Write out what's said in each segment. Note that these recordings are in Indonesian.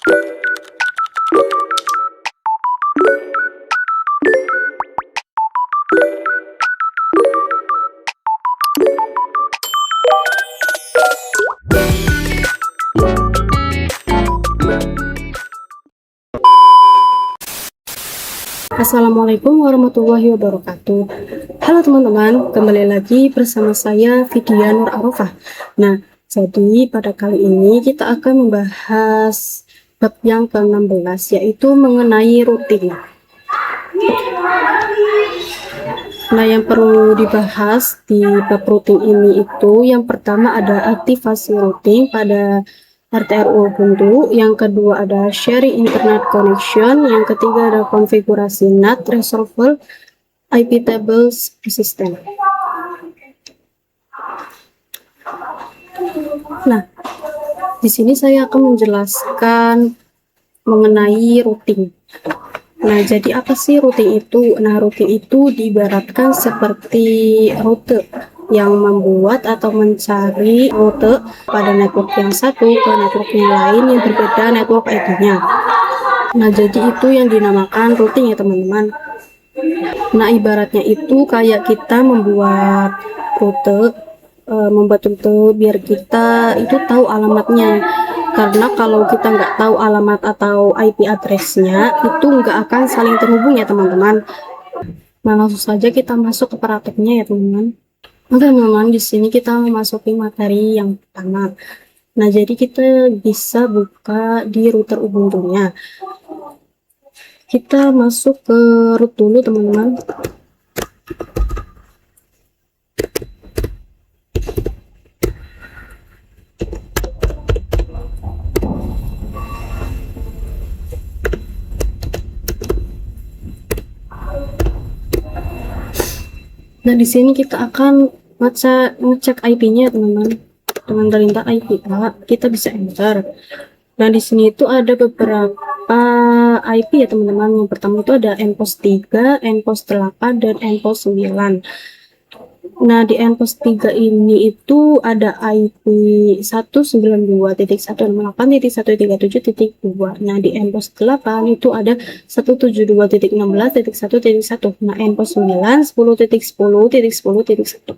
Assalamualaikum warahmatullahi wabarakatuh. Halo teman-teman, kembali lagi bersama saya Vidya Nur Arofah. Nah, jadi pada kali ini kita akan membahas bab yang ke-16, yaitu mengenai routing. Nah, yang perlu dibahas di bab routing ini itu yang pertama ada aktivasi routing pada RTRU Ubuntu, yang kedua ada sharing internet connection, yang ketiga ada konfigurasi NAT resolver IP tables persistent. Nah, di sini saya akan menjelaskan mengenai routing. Nah, jadi apa sih routing itu? Nah, routing itu diibaratkan seperti rute yang membuat atau mencari rute pada network yang satu ke network yang lain yang berbeda network ID-nya. Nah, jadi itu yang dinamakan routing ya teman-teman. Nah, ibaratnya itu kayak kita membuat rute, biar kita itu tahu alamatnya. Karena kalau kita nggak tahu alamat atau IP address-nya, itu nggak akan saling terhubung ya teman-teman. Nah, langsung saja kita masuk ke prakteknya ya teman-teman. Oke teman-teman, di sini kita memasuki materi yang pertama. Nah, jadi kita bisa buka di router Ubuntu-nya. Kita masuk ke root dulu teman-teman. Nah, di sini kita akan ngecek IP-nya teman-teman. Dengan perintah IP A, kita bisa enter. Nah, di sini itu ada beberapa IP ya teman-teman. Yang pertama itu ada npost 3, npost 8, dan npost 9. Nah, di npost 3 ini itu ada IP 192.168.137.2. Nah, di npost 8 itu ada 172.16.1.1. Nah, npost 9 10.10.10.1.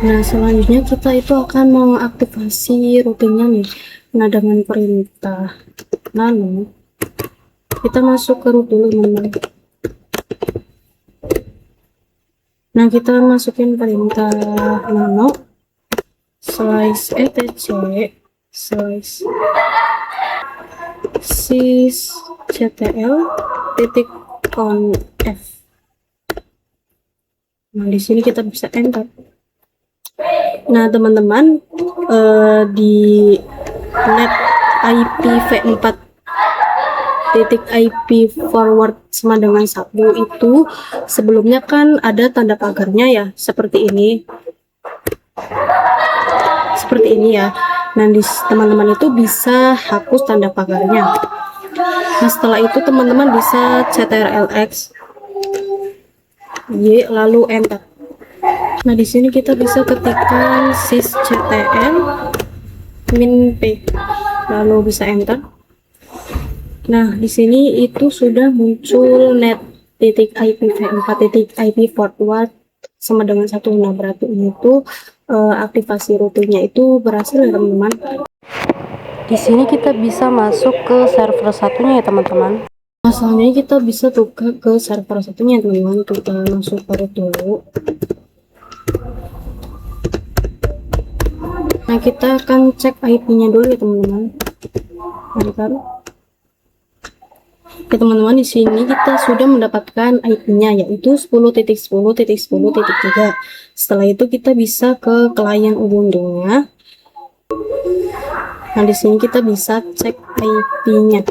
Nah, selanjutnya kita itu akan mengaktifasi routingnya nih. Nah, dengan perintah nano, kita masuk ke root dulu teman-teman. Nah, kita masukin perintah nano slice etc slice sysctl titik conf. Nah, di sini kita bisa enter. Nah, teman-teman, di net IP v4 titik IP forward sama dengan 1 itu sebelumnya kan ada tanda pagarnya ya, seperti ini ya. Nah, teman-teman itu bisa hapus tanda pagarnya. Nah, setelah itu teman-teman bisa ctrlx y lalu enter. Nah, di sini kita bisa ketikkan sysctl -p lalu bisa enter. Nah, di sini itu sudah muncul net titik IP v4 titik IP forward sama dengan 1. Nah, berarti itu aktivasi routingnya itu berhasil ya teman-teman. Di sini kita bisa masuk ke server satunya ya teman-teman. Masalahnya kita bisa buka ke server satunya teman-teman. Kita masuk ke root dulu. Nah, kita akan cek IP-nya dulu ya teman-teman. Oke teman-teman, di sini kita sudah mendapatkan IP-nya yaitu 10.10.10.3. Setelah itu kita bisa ke klien Ubuntu-nya. Nah, di sini kita bisa cek IP-nya.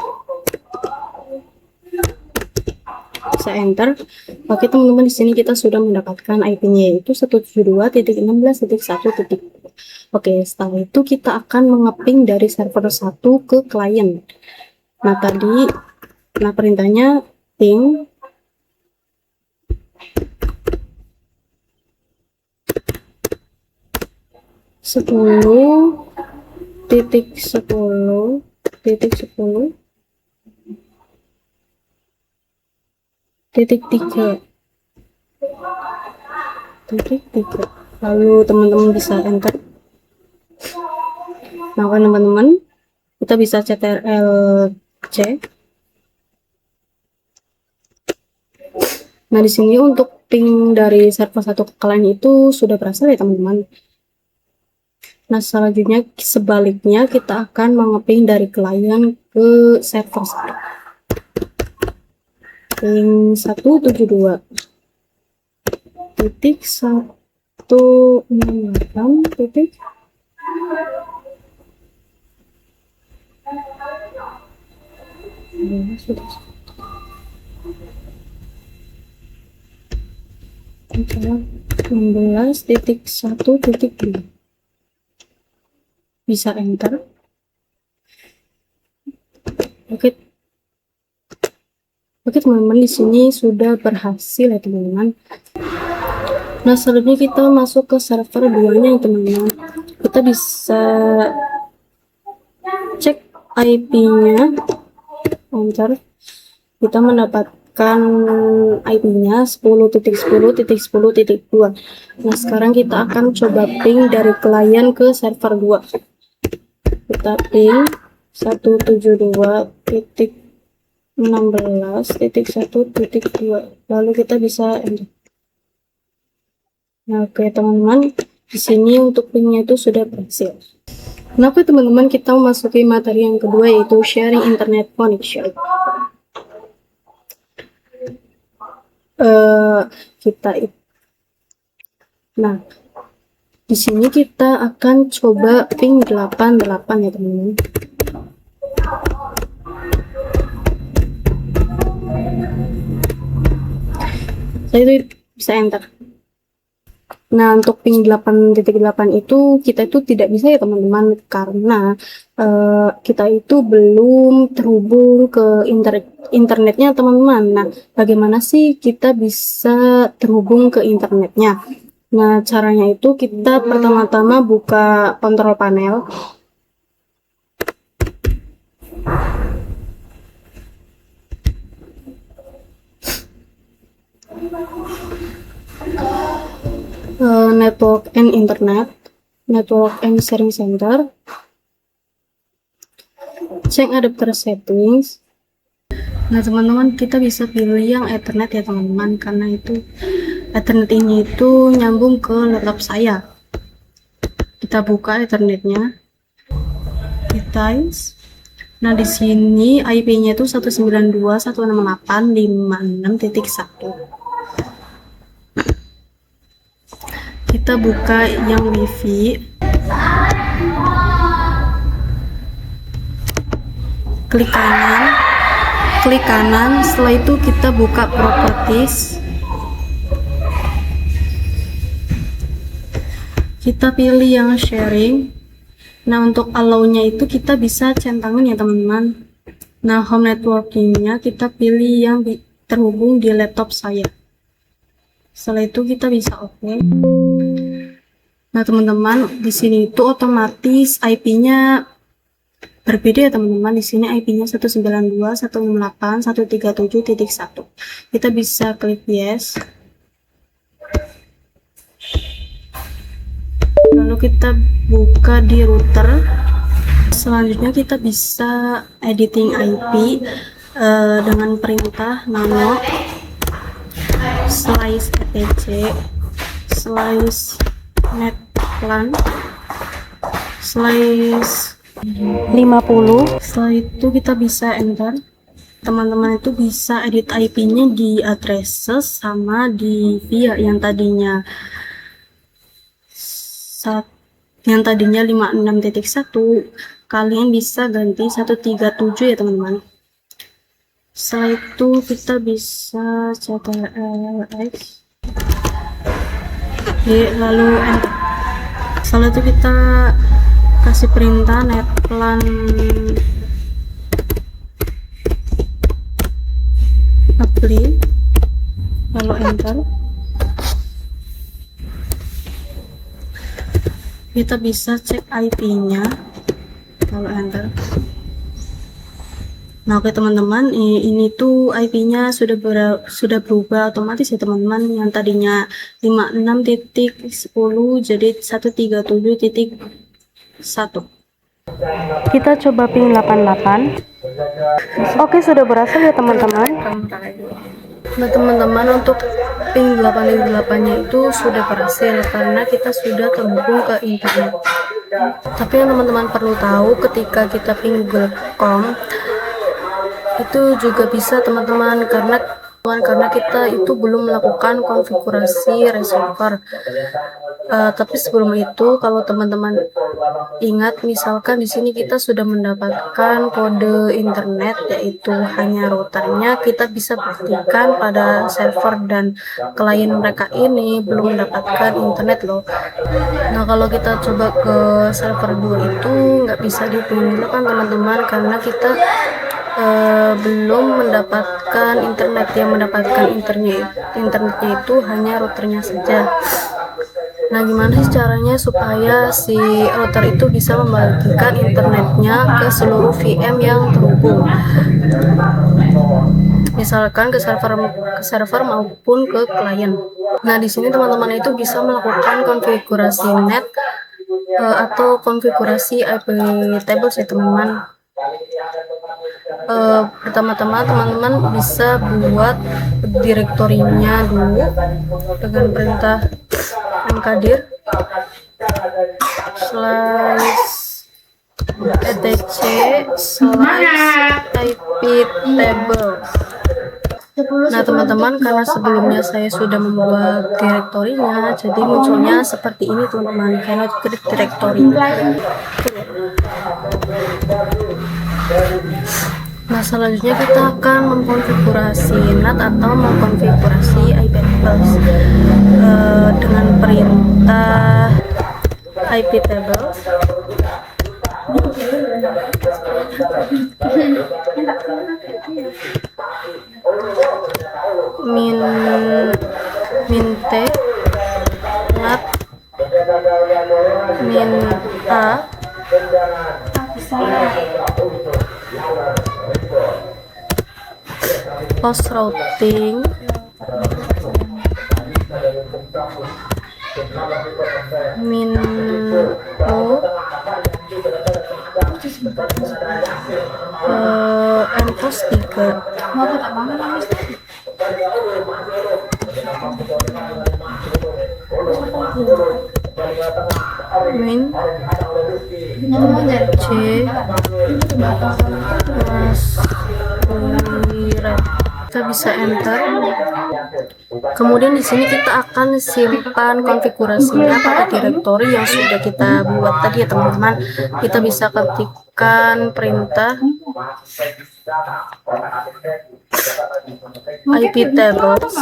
Bisa enter. Oke teman-teman, di sini kita sudah mendapatkan IP-nya yaitu 172.16.1. Oke, setelah itu kita akan mengeping dari server 1 ke klien. Nah, perintahnya ping (10.10.10.1) 10.10.3. Lalu teman-teman bisa enter. Nah kan teman-teman, kita bisa ctrl C. Nah di sini untuk ping dari server satu ke lain itu sudah berhasil ya teman-teman. Nah selanjutnya sebaliknya kita akan mengeping dari klien ke server 1. Ping 172 titik 168 titik sudah 16.1.2 bisa enter. Oke teman-teman, di sini sudah berhasil ya teman-teman. Nah selanjutnya kita masuk ke server 2-nya teman-teman. Kita bisa cek IP-nya, enter. Kita mendapatkan IP-nya 10.10.10.2. Nah sekarang kita akan coba ping dari klien ke server 2. Kita ping 172.16.1.2. lalu kita bisa enter. Nah oke teman-teman, di sini untuk pingnya itu sudah berhasil. Nah oke teman-teman, kita memasuki materi yang kedua, yaitu sharing internet connection. Nah di sini kita akan coba ping 88 ya teman-teman. Saya bisa enter. Nah untuk ping 8.8 itu kita itu tidak bisa ya teman-teman, karena kita itu belum terhubung ke internetnya teman-teman. Nah bagaimana sih kita bisa terhubung ke internetnya? Nah caranya itu kita pertama-tama buka kontrol panel. Network and Internet, Network and Sharing Center, cek adapter settings. Nah teman-teman, kita bisa pilih yang Ethernet ya teman-teman, karena itu Ethernet ini itu nyambung ke laptop saya. Kita buka Ethernetnya, device. Nah di sini IP-nya itu 192.168.56.1. Kita buka yang wifi, klik kanan, setelah itu kita buka properties, kita pilih yang sharing. Nah untuk allow-nya itu kita bisa centangin ya teman-teman. Nah home networking-nya kita pilih yang terhubung di laptop saya. Setelah itu kita bisa oke. Nah teman-teman, di sini itu otomatis IP-nya berbeda ya teman-teman. Di sini IP-nya 192.168.137.1. Kita bisa klik yes. Lalu kita buka di router. Selanjutnya kita bisa editing IP dengan perintah nano slice etc slice netplan slice 50. Setelah itu kita bisa enter. Teman-teman itu bisa edit IP-nya di addresses sama di via yang tadinya 56.1, kalian bisa ganti 137 ya teman-teman. Setelah itu kita bisa ctrl+x, lalu enter. Setelah itu kita kasih perintah netplan apply, lalu enter. Kita bisa cek IP-nya, lalu enter. Nah, oke teman-teman, ini tuh IP-nya sudah berubah otomatis ya teman-teman. Yang tadinya 56.10 jadi 137.1. Kita coba ping 88. Oke, sudah berhasil ya teman-teman. Nah teman-teman, untuk ping 88-nya itu sudah berhasil karena kita sudah terhubung ke internet. Tapi yang teman-teman perlu tahu, ketika kita ping Google.com itu juga bisa teman-teman, karena kita itu belum melakukan konfigurasi resolver. Tapi sebelum itu, kalau teman-teman ingat, misalkan di sini kita sudah mendapatkan kode internet, yaitu hanya routernya, kita bisa pastikan pada server dan klien mereka ini belum mendapatkan internet loh. Nah, kalau kita coba ke server 2 itu nggak bisa dipilih kan teman-teman, karena kita belum mendapatkan internet. Yang mendapatkan internetnya itu hanya routernya saja. Nah, gimana sih caranya supaya si router itu bisa membagikan internetnya ke seluruh VM yang terhubung, misalkan ke server maupun ke klien. Nah, di sini teman-teman itu bisa melakukan konfigurasi net atau konfigurasi IP tables ya teman-teman. Pertama-tama teman-teman bisa buat direktorinya dulu dengan perintah mkdir /etc/ip/table. Nah teman-teman, karena sebelumnya saya sudah membuat direktorinya, jadi munculnya seperti ini teman-teman, cannot create directory. Nah, selanjutnya kita akan mengkonfigurasi NAT atau mengkonfigurasi IP tables dengan perintah IP tables min t NAT min a post routing min o enpost 3 min c kita bisa enter. Kemudian di sini kita akan simpan konfigurasinya pada direktori yang sudah kita buat tadi ya teman-teman. Kita bisa ketikkan perintah IP tables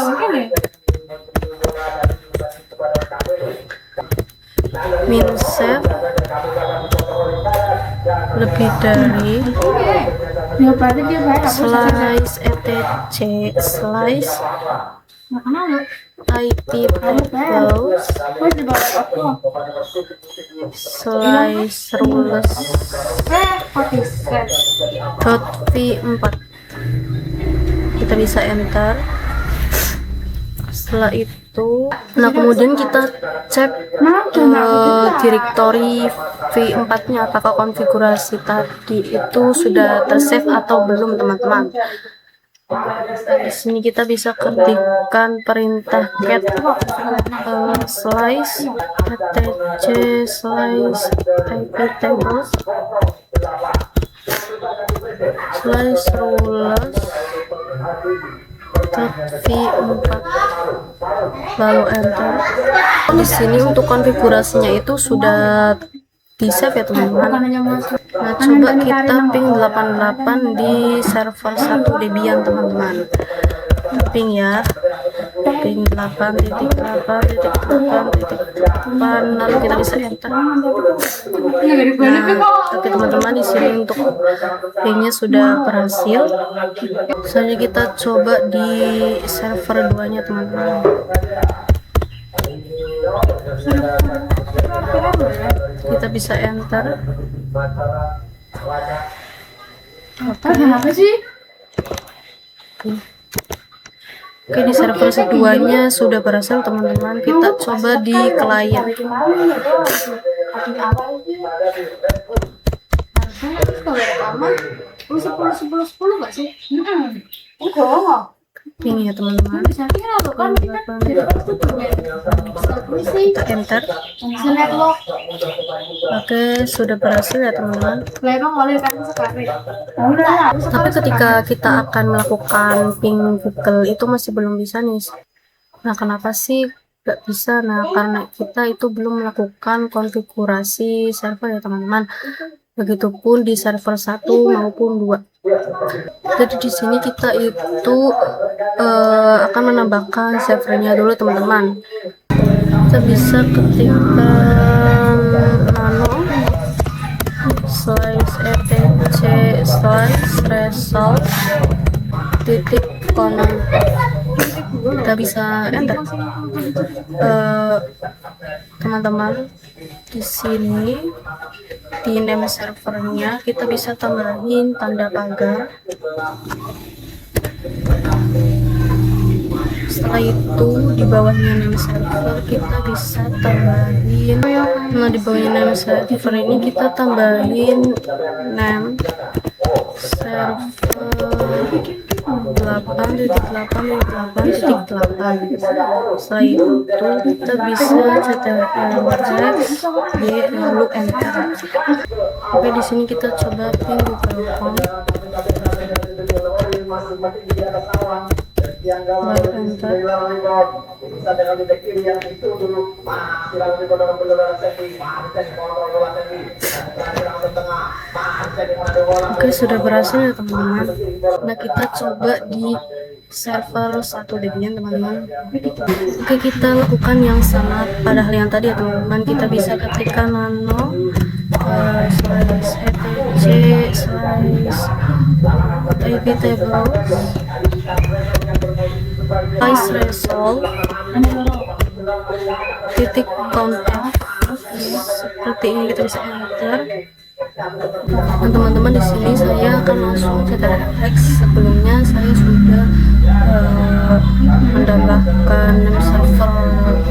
min save lebih dari slice etc slice IP tables slice rules .v4. Kita bisa enter. Setelah itu, nah kemudian kita cek direktori V4 nya apakah konfigurasi tadi itu sudah tersave atau belum teman-teman. Di sini kita bisa ketikkan perintah cat slice etc slice IP tables slice rules V4, lalu enter. Di sini untuk konfigurasinya itu sudah di save ya teman-teman. Nah, coba kita ping 88 di server 1 Debian teman-teman. Ping ya, ping 8.8.8.8, lalu kita bisa enter. Nah, oke teman-teman, di sini untuk pingnya sudah berhasil. Selanjutnya kita coba di server 2 nya teman-teman. Kita bisa enter. Oke, di server keduanya sudah berhasil teman-teman. Kita coba di klien. Ini ya teman-teman. Kita enter. Oke, sudah berhasil ya teman-teman. Tapi ketika kita akan melakukan ping Google itu masih belum bisa nih. Nah, kenapa sih nggak bisa? Nah, karena kita itu belum melakukan konfigurasi server ya teman-teman. Begitupun di server 1 maupun 2. Jadi di sini kita itu akan menambahkan servernya dulu teman-teman. Kita bisa ketikkan nano slash etc slash result titik konon. Kita bisa enter. Teman-teman, di sini di name servernya kita bisa tambahin tanda pagar. Setelah itu di bawahnya name server kita bisa tambahin, nah di bawahnya name server ini kita tambahin name server 8.8.8.8. Setelah itu kita bisa ctrl+x d lalu enter. Oke, di sini kita coba ping Google.com lalu enter. Oke, sudah berhasil ya teman-teman. Nah, kita coba di server 1 Debian teman-teman. Oke, kita lakukan yang sama pada hal yang tadi ya teman-teman. Kita bisa ketikkan nano slash etc slash ip table price result titik content. Seperti ini kita bisa enter. Nah, teman-teman, di sini saya akan langsung ctrl+x. Sebelumnya saya sudah menambahkan name server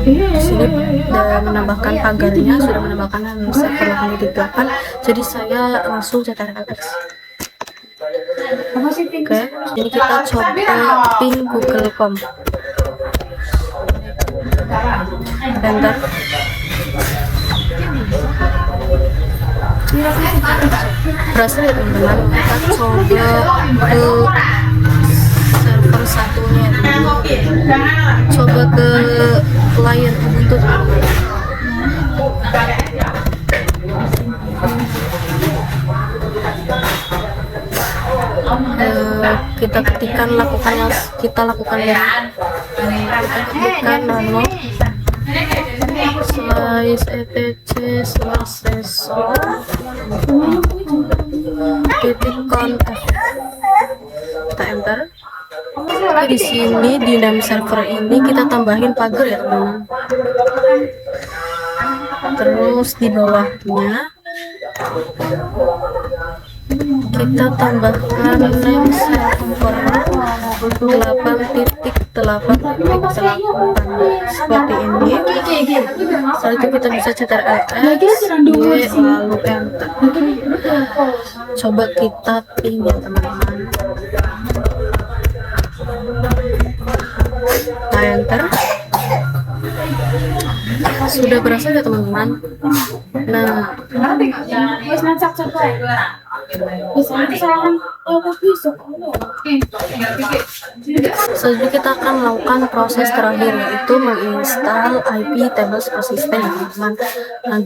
di sini dan menambahkan pagarnya, sudah menambahkan name server 8.8. Jadi saya langsung ctrl+x. Oke, jadi kita coba ping google.com. Enter. Berhasil ya teman-teman. Kita coba ke server satunya, coba ke client Ubuntu. Kita ketikkan kita lakukan nano slash etc slash result titik content. Kita enter. Di sini di name server ini kita tambahin pagar ya teman-teman. Terus di bawahnya kita tambahkan name server 8.8.8 seperti ini. Setelah itu kita bisa ctrl+x lalu enter. Coba kita ping ya teman-teman. Nah, enter. Sudah berhasil ya teman-teman. Nah, selanjutnya kita akan melakukan proses terakhir, yaitu menginstal IP tables persistent ya teman-teman. Nah,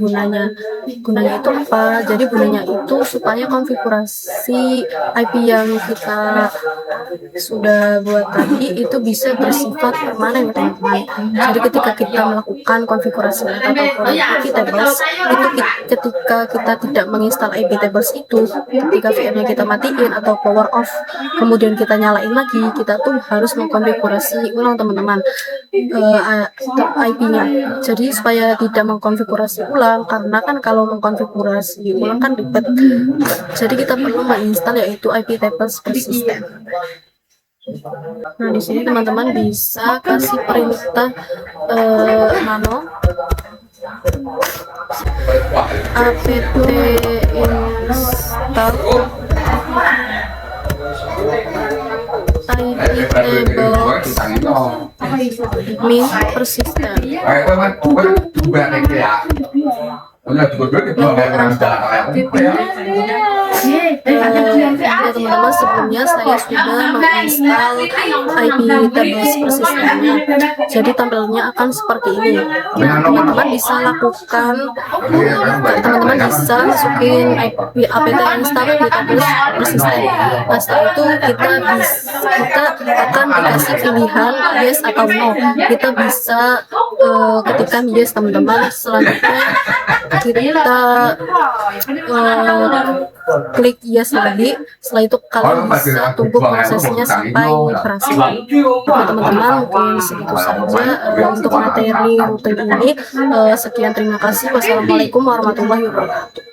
gunanya itu apa? Jadi gunanya itu supaya konfigurasi IP yang kita sudah buat tadi itu bisa bersifat permanen ya teman-teman. Jadi ketika kita melakukan konfigurasi ataupun IP tables itu ketika kita tidak menginstal IP tables itu ketika VM-nya kita matiin atau power off, kemudian kita nyalain lagi, kita tuh harus mengkonfigurasi ulang teman-teman IP-nya. Jadi supaya tidak mengkonfigurasi ulang, karena kan kalau mengkonfigurasi ulang kan ribet. Jadi kita perlu menginstal yaitu IP tables persistent. Nah, di sini teman-teman bisa kasih perintah nano apt install IP tables min persistent. Teman-teman, sebelumnya saya sudah menginstal IP tables persistemnya, jadi tampilnya akan seperti ini. Nah, teman-teman bisa lakukan, teman-teman bisa masukin apt install di tables persistem. Nah, setelah itu kita akan dikasih pilihan yes atau no. Kita bisa ketikkan yes teman-teman. Selanjutnya kita klik yes lagi. Setelah itu kalian bisa tunggu prosesnya sampai berhasil. Nah, teman-teman, mungkin segitu saja untuk materi routing ini. Sekian, terima kasih. Wassalamualaikum warahmatullahi wabarakatuh.